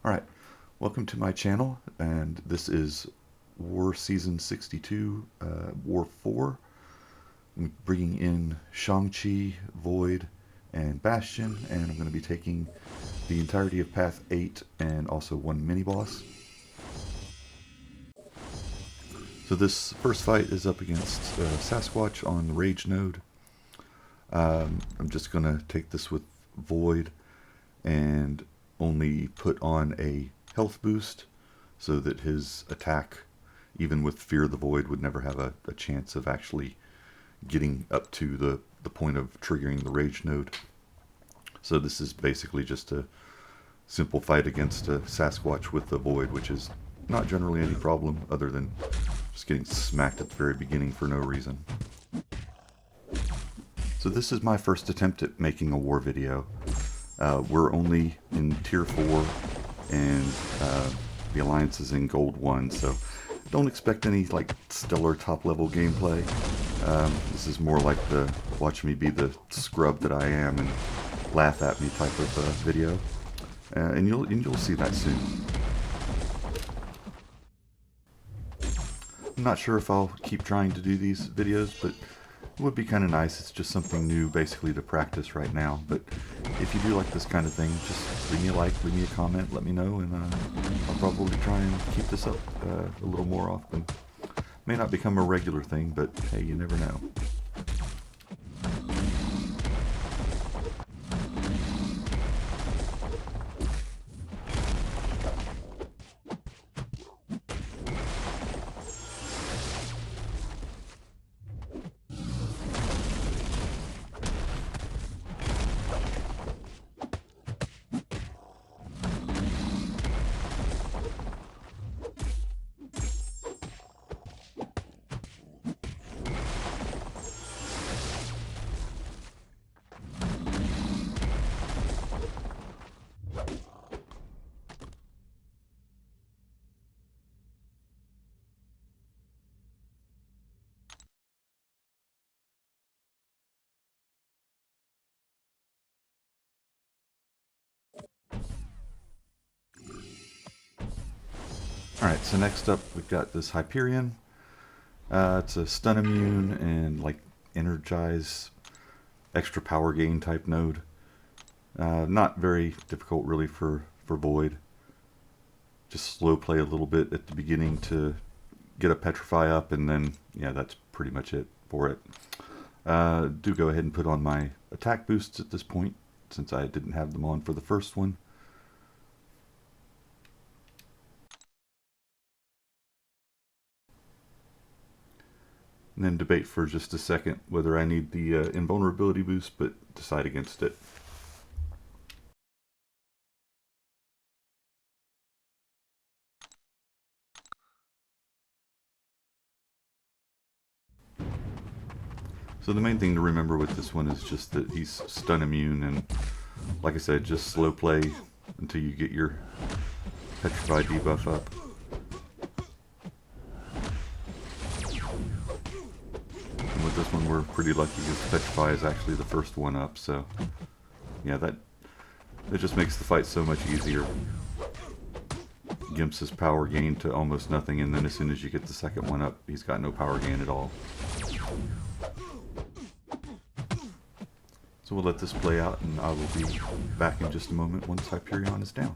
Alright, welcome to my channel, and this is War Season 62, War 4. I'm bringing in Shang-Chi, Void, and Bastion, and I'm going to be taking the entirety of Path 8 and also one mini-boss. So this first fight is up against Sasquatch on the Rage node. I'm just going to take this with Void and only put on a health boost so that his attack, even with Fear of the Void, would never have a chance of actually getting up to the point of triggering the Rage node. So this is basically just a simple fight against a Sasquatch with the Void, which is not generally any problem other than just getting smacked at the very beginning for no reason. So this is my first attempt at making a war video. We're only in Tier 4, and the Alliance is in Gold 1, so don't expect any like stellar top-level gameplay. This is more like the watch me be the scrub that I am and laugh at me type of video, and you'll see that soon. I'm not sure if I'll keep trying to do these videos, but it would be kind of nice. It's just something new basically to practice right now. But if you do like this kind of thing, just leave me a like, leave me a comment, let me know, and I'll probably try and keep this up a little more often. May not become a regular thing, but hey, you never know. Alright, so next up we've got this Hyperion. It's a stun immune and like energize extra power gain type node. Not very difficult really for Void. Just slow play a little bit at the beginning to get a Petrify up, and then yeah, that's pretty much it for it. Do go ahead and put on my attack boosts at this point, since I didn't have them on for the first one. And then debate for just a second whether I need the invulnerability boost, but decide against it. So the main thing to remember with this one is just that he's stun immune, and like I said, just slow play until you get your Petrify debuff up. And with this one we're pretty lucky because Petrify is actually the first one up, so yeah, that just makes the fight so much easier. Gimps his power gain to almost nothing, and then as soon as you get the second one up, he's got no power gain at all. So we'll let this play out, and I will be back in just a moment once Hyperion is down.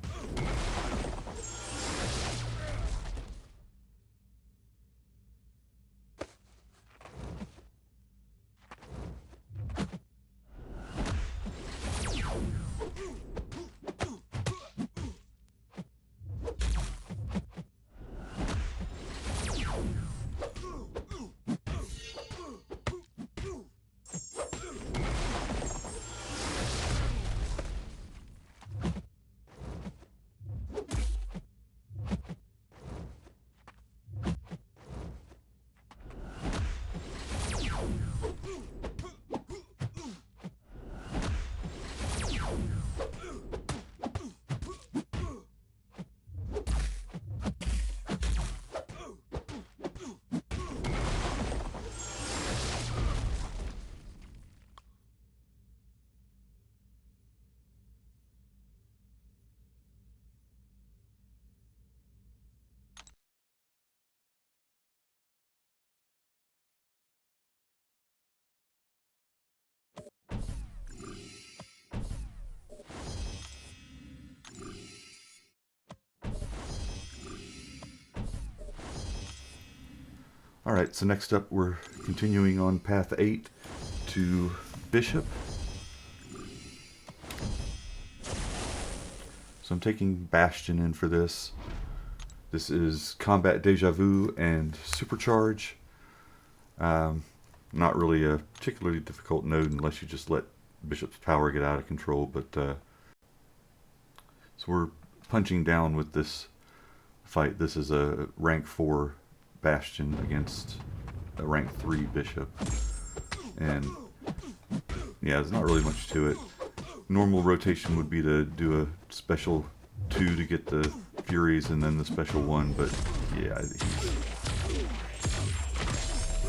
Alright, so next up we're continuing on path 8 to Bishop. So I'm taking Bastion in for this. This is Combat Deja Vu and Supercharge. Not really a particularly difficult node unless you just let Bishop's power get out of control, but so we're punching down with this fight. This is a rank 4 Bastion against a rank 3 Bishop, and yeah, there's not really much to it. Normal rotation would be to do a special 2 to get the Furies and then the special 1, but yeah,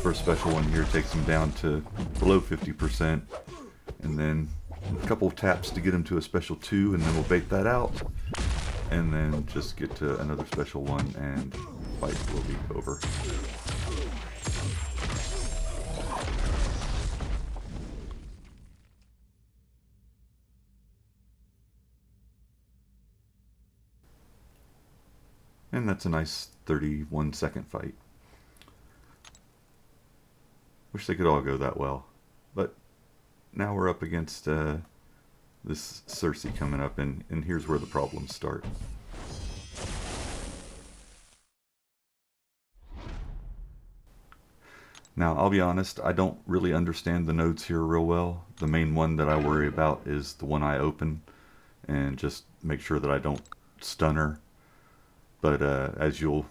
first special 1 here takes him down to below 50%, and then a couple of taps to get him to a special 2, and then we'll bait that out, and then just get to another special 1, and fight will be over. And that's a nice 31-second fight. Wish they could all go that well. But now we're up against this Cersei coming up, and here's where the problems start. Now, I'll be honest, I don't really understand the nodes here real well. The main one that I worry about is the one I open, and just make sure that I don't stun her. But as you'll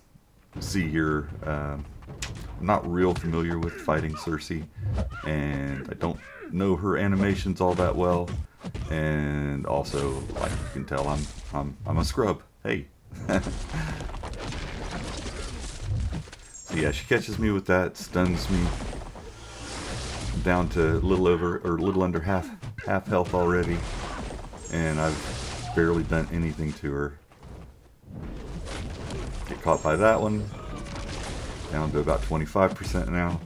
see here, I'm not real familiar with fighting Cersei, and I don't know her animations all that well. And also, like you can tell, I'm a scrub. Hey. So yeah, she catches me with that, stuns me down to a little over or a little under half health already, and I've barely done anything to her. Get caught by that one. Down to about 25% now.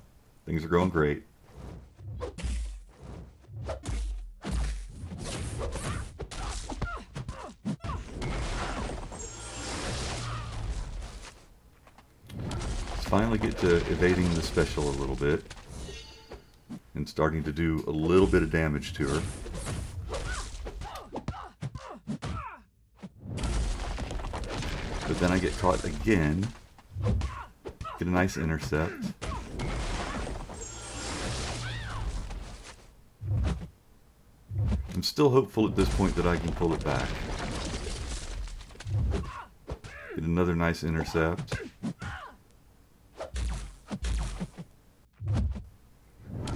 Things are going great. Let's finally get to evading the special a little bit and starting to do a little bit of damage to her. But then I get caught again, get a nice intercept. I'm still hopeful at this point that I can pull it back. Get another nice intercept.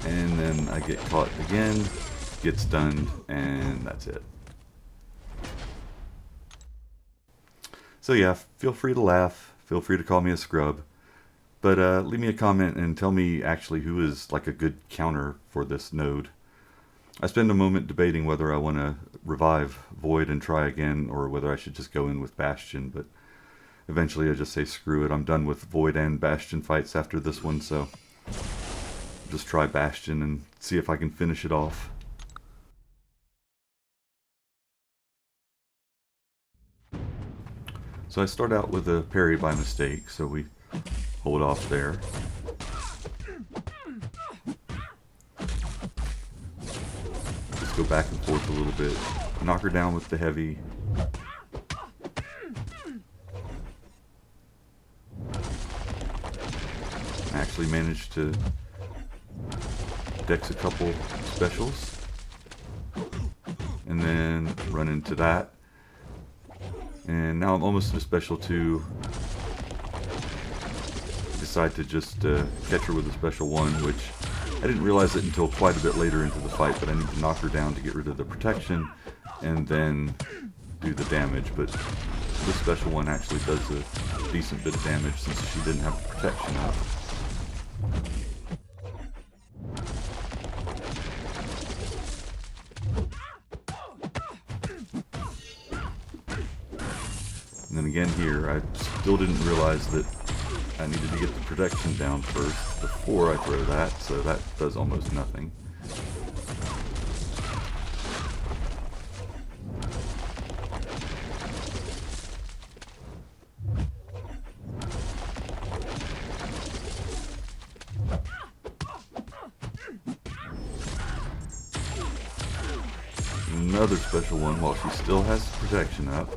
And then I get caught again, get stunned, and that's it. So yeah, feel free to laugh, feel free to call me a scrub, but leave me a comment and tell me actually who is like a good counter for this node. I spend a moment debating whether I want to revive Void and try again, or whether I should just go in with Bastion, but eventually I just say screw it. I'm done with Void and Bastion fights after this one, so just try Bastion and see if I can finish it off. So I start out with a parry by mistake, so we hold off there. Just go back and forth a little bit. Knock her down with the heavy. Actually managed to dex a couple specials. And then run into that. And now I'm almost at a special 2. Decide to just catch her with a special 1, which I didn't realize it until quite a bit later into the fight, but I need to knock her down to get rid of the protection and then do the damage. But this special 1 actually does a decent bit of damage since she didn't have the protection up. And then again here, I still didn't realize that I needed to get the protection down first before I throw that, so that does almost nothing. another special one while she still has protection up.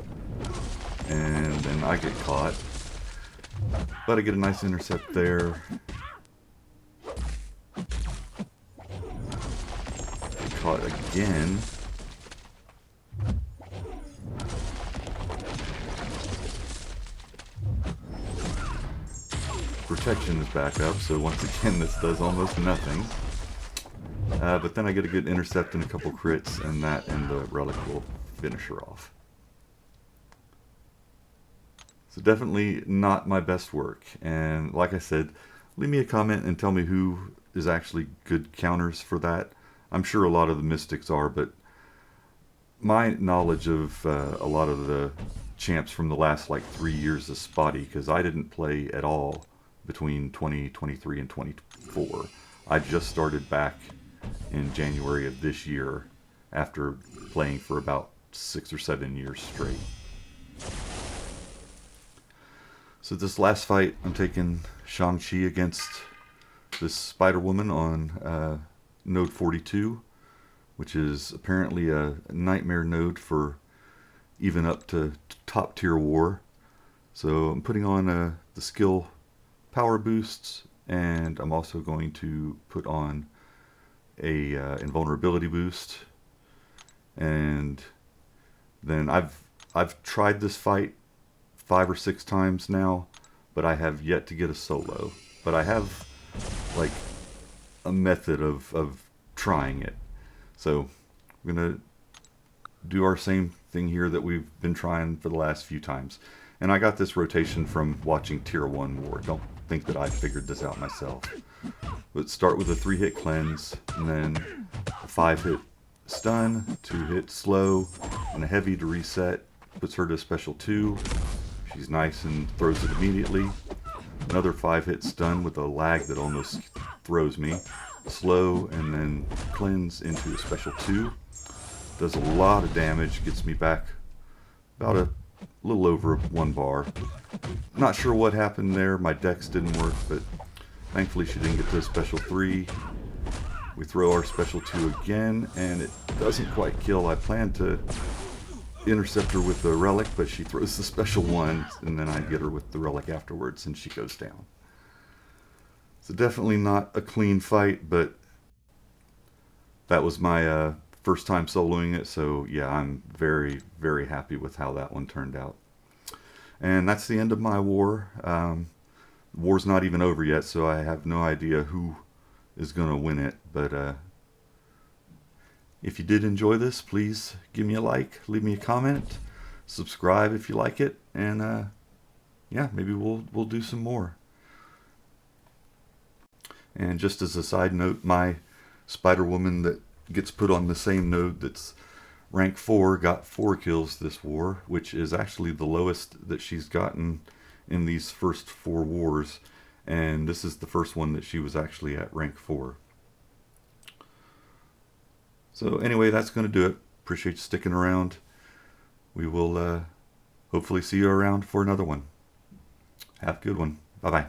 And then I get caught. But I get a nice intercept there. Get caught again. Protection is back up, so once again this does almost nothing. But then I get a good intercept and a couple crits, and that and the relic will finish her off. So definitely not my best work. And like I said, leave me a comment and tell me who is actually good counters for that. I'm sure a lot of the mystics are, but my knowledge of a lot of the champs from the last like 3 years is spotty, because I didn't play at all between 2023 and 24. I just started back in January of this year after playing for about 6 or 7 years straight. So this last fight, I'm taking Shang-Chi against this Spider Woman on node 42, which is apparently a nightmare node for even up to top tier war. So I'm putting on the skill power boosts, and I'm also going to put on a invulnerability boost. And then I've tried this fight 5 or 6 times now, but I have yet to get a solo. But I have like a method of trying it. So I'm gonna do our same thing here that we've been trying for the last few times. And I got this rotation from watching Tier 1 War. Don't think that I figured this out myself. But start with a 3-hit cleanse, and then a 5-hit stun, 2-hit slow, and a heavy to reset. Puts her to special 2. She's nice and throws it immediately. Another 5-hit stun with a lag that almost throws me. Slow, and then cleanse into a special 2. Does a lot of damage, gets me back about a little over 1 bar. Not sure what happened there, my dex didn't work, but thankfully she didn't get to a special 3. We throw our special 2 again, and it doesn't quite kill. I planned to intercept her with the relic, but she throws the special 1, and then I get her with the relic afterwards, and she goes down. So definitely not a clean fight, but that was my first time soloing it, so yeah, I'm very, very happy with how that one turned out. And that's the end of my war. War's not even over yet, so I have no idea who is going to win it, but if you did enjoy this, please give me a like, leave me a comment, subscribe if you like it, and yeah, maybe we'll do some more. And just as a side note, my Spider Woman that gets put on the same node that's rank 4 got 4 kills this war, which is actually the lowest that she's gotten in these first 4 wars, and this is the first one that she was actually at rank 4. So anyway, that's going to do it. Appreciate you sticking around. We will hopefully see you around for another one. Have a good one. Bye-bye.